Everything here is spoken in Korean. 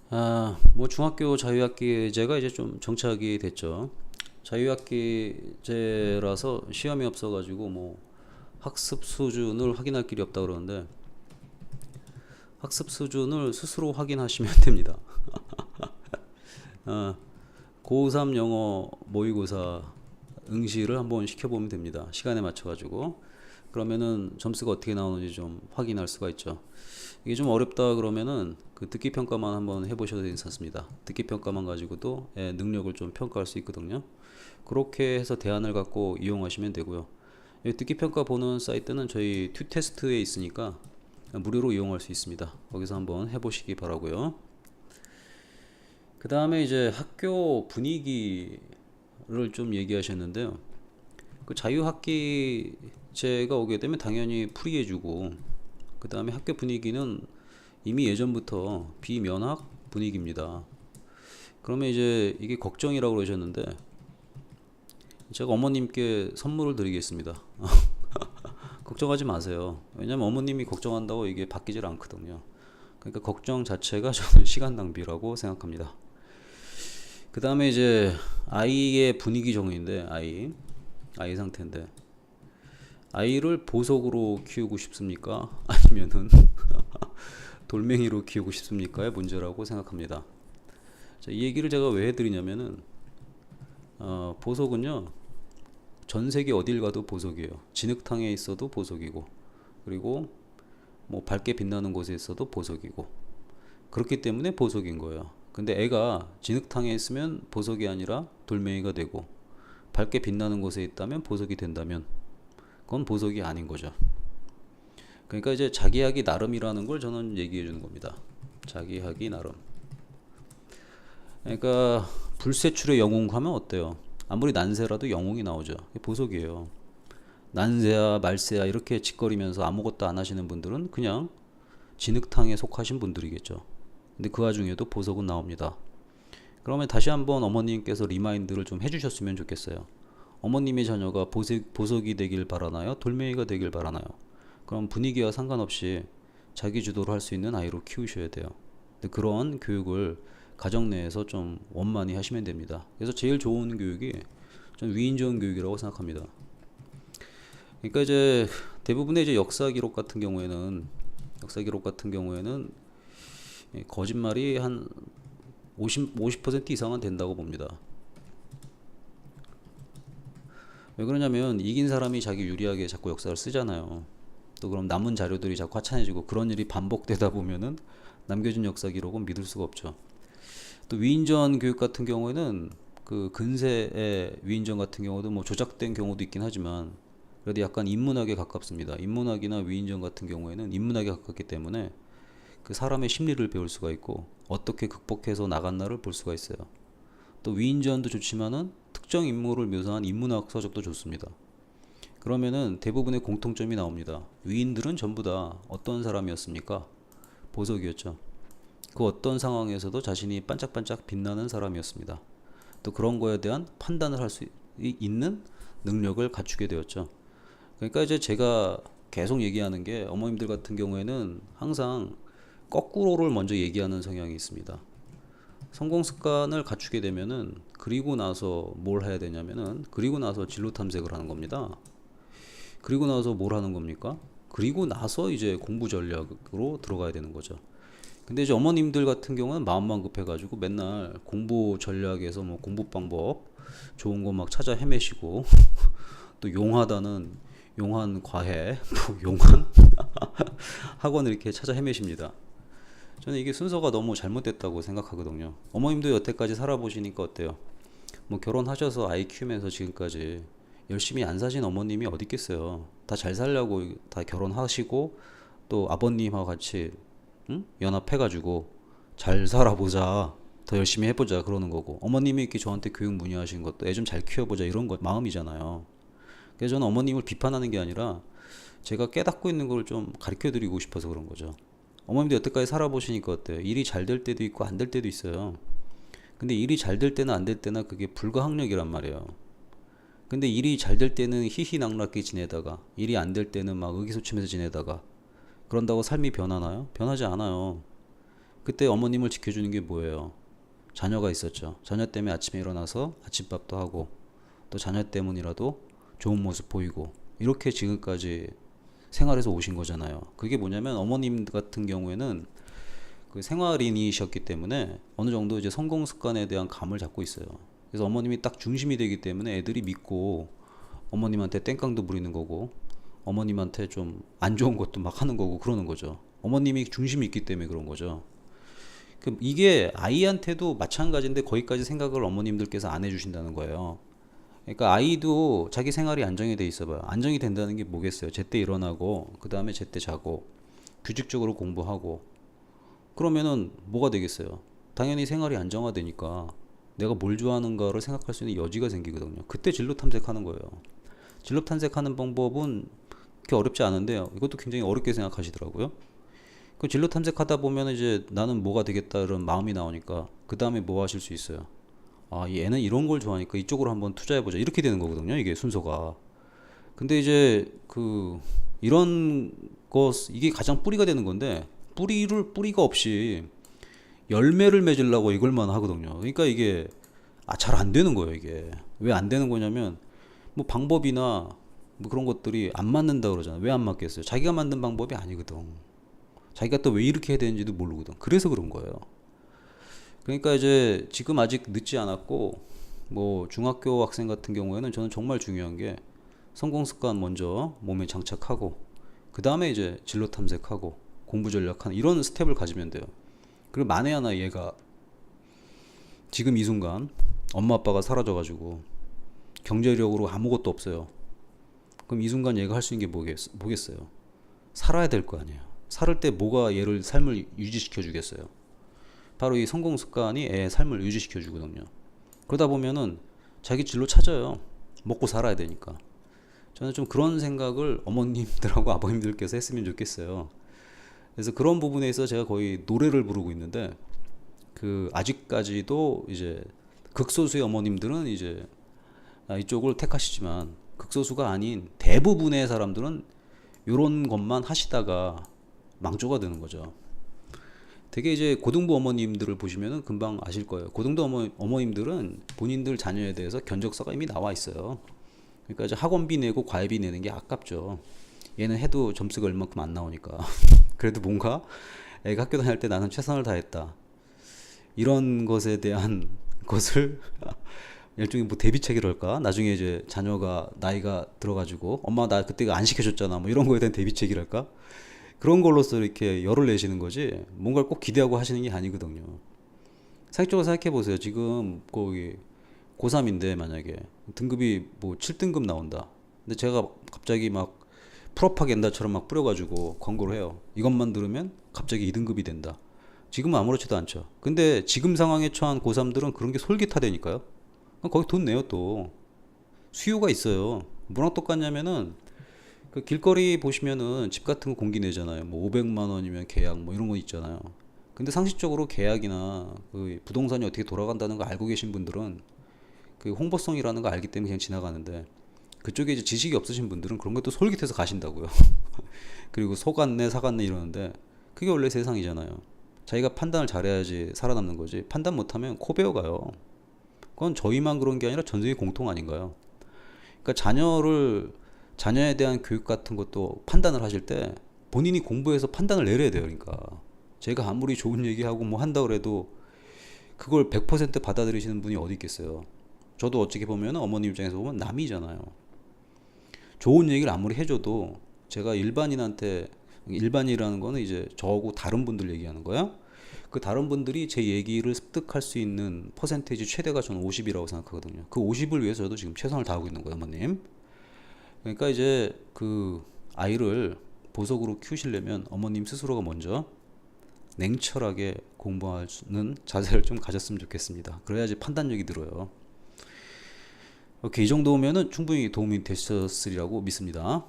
뭐 중학교 자유학기제가 이제 좀 정착이 됐죠. 자유학기제라서 시험이 없어가지고 뭐 학습 수준을 확인할 길이 없다 그러는데 학습 수준을 스스로 확인하시면 됩니다. 아, 고3 영어 모의고사 응시를 한번 시켜보면 됩니다. 시간에 맞춰가지고. 그러면은 점수가 어떻게 나오는지 좀 확인할 수가 있죠. 이게 좀 어렵다 그러면은 그 듣기 평가만 한번 해보셔도 괜찮습니다. 듣기 평가만 가지고도 능력을 좀 평가할 수 있거든요. 그렇게 해서 대안을 갖고 이용하시면 되고요. 듣기 평가 보는 사이트는 저희 튜테스트에 있으니까 무료로 이용할 수 있습니다. 거기서 한번 해보시기 바라고요. 그 다음에 이제 학교 분위기를 좀 얘기하셨는데요. 그 자유학기제가 오게 되면 당연히 프리해주고, 그 다음에 학교 분위기는 이미 예전부터 비면학 분위기입니다. 그러면 이제 이게 걱정이라고 그러셨는데 제가 어머님께 선물을 드리겠습니다. 걱정하지 마세요. 왜냐면 어머님이 걱정한다고 이게 바뀌질 않거든요. 그러니까 걱정 자체가 저는 시간 낭비라고 생각합니다. 그 다음에 이제 아이의 분위기 정의인데, 아이 상태인데, 아이를 보석으로 키우고 싶습니까? 아니면은 돌멩이로 키우고 싶습니까의 문제라고 생각합니다. 자, 이 얘기를 제가 왜 해드리냐면은 보석은요, 전 세계 어딜 가도 보석이에요. 진흙탕에 있어도 보석이고, 그리고 뭐 밝게 빛나는 곳에 있어도 보석이고, 그렇기 때문에 보석인 거예요. 근데 애가 진흙탕에 있으면 보석이 아니라 돌멩이가 되고, 밝게 빛나는 곳에 있다면 보석이 된다면 그건 보석이 아닌 거죠. 그러니까 이제 자기하기 나름이라는 걸 저는 얘기해 주는 겁니다. 자기하기 나름. 그러니까 불세출의 영웅 하면 어때요? 아무리 난세라도 영웅이 나오죠. 보석이에요. 난세야 말세야 이렇게 짓거리면서 아무것도 안 하시는 분들은 그냥 진흙탕에 속하신 분들이겠죠. 근데 그 와중에도 보석은 나옵니다. 그러면 다시 한번 어머님께서 리마인드를 좀 해주셨으면 좋겠어요. 어머님의 자녀가 보석이 되길 바라나요? 돌멩이가 되길 바라나요? 그럼 분위기와 상관없이 자기 주도로 할 수 있는 아이로 키우셔야 돼요. 근데 그런 교육을 가정 내에서 좀 원만히 하시면 됩니다. 그래서 제일 좋은 교육이 전 위인전 교육이라고 생각합니다. 그러니까 이제 대부분의 이제 역사 기록 같은 경우에는 거짓말이 한 50% 이상은 된다고 봅니다. 왜 그러냐면 이긴 사람이 자기 유리하게 자꾸 역사를 쓰잖아요. 또 그럼 남은 자료들이 자꾸 하찮아지고 그런 일이 반복되다 보면은 남겨진 역사 기록은 믿을 수가 없죠. 또 위인전 교육 같은 경우에는 그 근세의 위인전 같은 경우도 뭐 조작된 경우도 있긴 하지만 그래도 약간 인문학에 가깝습니다. 인문학이나 위인전 같은 경우에는 인문학에 가깝기 때문에 그 사람의 심리를 배울 수가 있고 어떻게 극복해서 나갔나를 볼 수가 있어요. 또 위인전도 좋지만은 특정 인물을 묘사한 인문학 서적도 좋습니다. 그러면은 대부분의 공통점이 나옵니다. 위인들은 전부 다 어떤 사람이었습니까? 보석이었죠. 그 어떤 상황에서도 자신이 반짝반짝 빛나는 사람이었습니다. 또 그런 거에 대한 판단을 할 수 있는 능력을 갖추게 되었죠. 그러니까 이제 제가 계속 얘기하는 게 어머님들 같은 경우에는 항상 거꾸로를 먼저 얘기하는 성향이 있습니다. 성공 습관을 갖추게 되면은 그리고 나서 뭘 해야 되냐면은 그리고 나서 진로 탐색을 하는 겁니다. 그리고 나서 뭘 하는 겁니까? 그리고 나서 이제 공부 전략으로 들어가야 되는 거죠. 근데 이제 어머님들 같은 경우는 마음만 급해가지고 맨날 공부 전략에서 뭐 공부 방법 좋은 거 막 찾아 헤매시고 또 용하다는 용한 과외, 뭐 용한 학원 이렇게 찾아 헤매십니다. 저는 이게 순서가 너무 잘못됐다고 생각하거든요. 어머님도 여태까지 살아보시니까 어때요? 뭐 결혼하셔서 아이 키우면서 지금까지 열심히 안 사신 어머님이 어디 있겠어요. 다 잘 살려고 다 결혼하시고 또 아버님하고 같이 연합해가지고 잘 살아보자, 더 열심히 해보자 그러는 거고, 어머님이 이렇게 저한테 교육 문의하신 것도 애 좀 잘 키워보자 이런 것 마음이잖아요. 그래서 저는 어머님을 비판하는 게 아니라 제가 깨닫고 있는 걸 좀 가르쳐 드리고 싶어서 그런 거죠. 어머님도 여태까지 살아보시니까 어때요? 일이 잘 될 때도 있고 안 될 때도 있어요. 근데 일이 잘 될 때나 안 될 때나 그게 불가항력이란 말이에요. 근데 일이 잘 될 때는 희희낙락히 지내다가 일이 안 될 때는 막 의기소침해서 지내다가 그런다고 삶이 변하나요? 변하지 않아요. 그때 어머님을 지켜주는 게 뭐예요? 자녀가 있었죠. 자녀 때문에 아침에 일어나서 아침밥도 하고 또 자녀 때문이라도 좋은 모습 보이고 이렇게 지금까지 생활해서 오신 거잖아요. 그게 뭐냐면 어머님 같은 경우에는 그 생활인이셨기 때문에 어느 정도 이제 성공 습관에 대한 감을 잡고 있어요. 그래서 어머님이 딱 중심이 되기 때문에 애들이 믿고 어머님한테 땡깡도 부리는 거고 어머님한테 좀 안 좋은 것도 막 하는 거고 그러는 거죠. 어머님이 중심이 있기 때문에 그런 거죠. 이게 아이한테도 마찬가지인데 거기까지 생각을 어머님들께서 안 해주신다는 거예요. 그러니까 아이도 자기 생활이 안정이 돼 있어 봐요. 안정이 된다는 게 뭐겠어요? 제때 일어나고 그 다음에 제때 자고 규칙적으로 공부하고 그러면은 뭐가 되겠어요? 당연히 생활이 안정화되니까 내가 뭘 좋아하는가를 생각할 수 있는 여지가 생기거든요. 그때 진로 탐색하는 거예요. 진로 탐색하는 방법은 그렇게 어렵지 않은데요. 이것도 굉장히 어렵게 생각하시더라고요. 그 진로 탐색하다 보면 이제 나는 뭐가 되겠다 이런 마음이 나오니까 그 다음에 뭐 하실 수 있어요? 아, 얘는 이런 걸 좋아하니까 이쪽으로 한번 투자해보자. 이렇게 되는 거거든요. 이게 순서가. 근데 이제 이런 이게 가장 뿌리가 되는 건데 뿌리가 없이 열매를 맺으려고 이걸만 하거든요. 그러니까 이게 잘 안 되는 거예요. 이게 왜 안 되는 거냐면 뭐 방법이나 뭐 그런 것들이 안 맞는다 그러잖아요. 왜 안 맞겠어요? 자기가 만든 방법이 아니거든. 자기가 또 왜 이렇게 해야 되는지도 모르거든. 그래서 그런 거예요. 그러니까 이제 지금 아직 늦지 않았고 뭐 중학교 학생 같은 경우에는 저는 정말 중요한 게 성공 습관 먼저 몸에 장착하고 그 다음에 이제 진로 탐색하고 공부 전략하는 이런 스텝을 가지면 돼요. 그리고 만에 하나 얘가 지금 이 순간 엄마 아빠가 사라져가지고 경제력으로 아무것도 없어요. 그럼 이 순간 얘가 할 수 있는 게 뭐겠어요? 살아야 될 거 아니에요. 살을 때 뭐가 얘를 삶을 유지시켜 주겠어요? 바로 이 성공 습관이 애의 삶을 유지시켜 주거든요. 그러다 보면은 자기 진로 찾아요. 먹고 살아야 되니까. 저는 좀 그런 생각을 어머님들하고 아버님들께서 했으면 좋겠어요. 그래서 그런 부분에 있어서 제가 거의 노래를 부르고 있는데 아직까지도 이제 극소수의 어머님들은 이제 이쪽을 택하시지만 극소수가 아닌 대부분의 사람들은 이런 것만 하시다가 망조가 되는 거죠. 되게 이제 고등부 어머님들을 보시면은 금방 아실 거예요. 고등부 어머님들은 본인들 자녀에 대해서 견적서가 이미 나와 있어요. 그러니까 이제 학원비 내고 과외비 내는 게 아깝죠. 얘는 해도 점수가 얼만큼 안 나오니까. 그래도 뭔가 애가 학교 다닐 때 나는 최선을 다했다. 이런 것에 대한 것을 일종의 뭐 대비책이랄까? 나중에 이제 자녀가 나이가 들어가지고 엄마 나 그때 안 시켜줬잖아. 뭐 이런 거에 대한 대비책이랄까? 그런 걸로써 이렇게 열을 내시는 거지 뭔가를 꼭 기대하고 하시는 게 아니거든요. 상식적으로 생각해 보세요. 지금 거기 고3인데 만약에 등급이 뭐 7등급 나온다. 근데 제가 갑자기 막 프로파겐다처럼 막 뿌려가지고 광고를 해요. 이것만 들으면 갑자기 2등급이 된다. 지금은 아무렇지도 않죠. 근데 지금 상황에 처한 고3들은 그런 게 솔깃하다니까요. 거기 돈 내요 또. 수요가 있어요. 뭐랑 똑같냐면은 길거리 보시면은 집 같은 거 공기 내잖아요. 뭐 500만 원이면 계약 뭐 이런 거 있잖아요. 근데 상식적으로 계약이나 부동산이 어떻게 돌아간다는 거 알고 계신 분들은 홍보성이라는 거 알기 때문에 그냥 지나가는데 그쪽에 이제 지식이 없으신 분들은 그런 것도 솔깃해서 가신다고요. 그리고 속았네 사갔네 이러는데 그게 원래 세상이잖아요. 자기가 판단을 잘해야지 살아남는 거지. 판단 못하면 코 베어가요. 그건 저희만 그런 게 아니라 전 세계 공통 아닌가요? 그러니까 자녀에 대한 교육 같은 것도 판단을 하실 때 본인이 공부해서 판단을 내려야 돼요. 그러니까 제가 아무리 좋은 얘기하고 뭐 한다 그래도 그걸 100% 받아들이시는 분이 어디 있겠어요. 저도 어떻게 보면 어머님 입장에서 보면 남이잖아요. 좋은 얘기를 아무리 해줘도 제가 일반이라는 거는 이제 저하고 다른 분들 얘기하는 거야. 그 다른 분들이 제 얘기를 습득할 수 있는 퍼센테이지 최대가 저는 50이라고 생각하거든요. 그 50을 위해서 저도 지금 최선을 다하고 있는 거예요, 어머님. 그러니까 이제 아이를 보석으로 키우시려면 어머님 스스로가 먼저 냉철하게 공부하는 자세를 좀 가졌으면 좋겠습니다. 그래야지 판단력이 들어요. 오케이, 이 정도면은 충분히 도움이 되셨으리라고 믿습니다.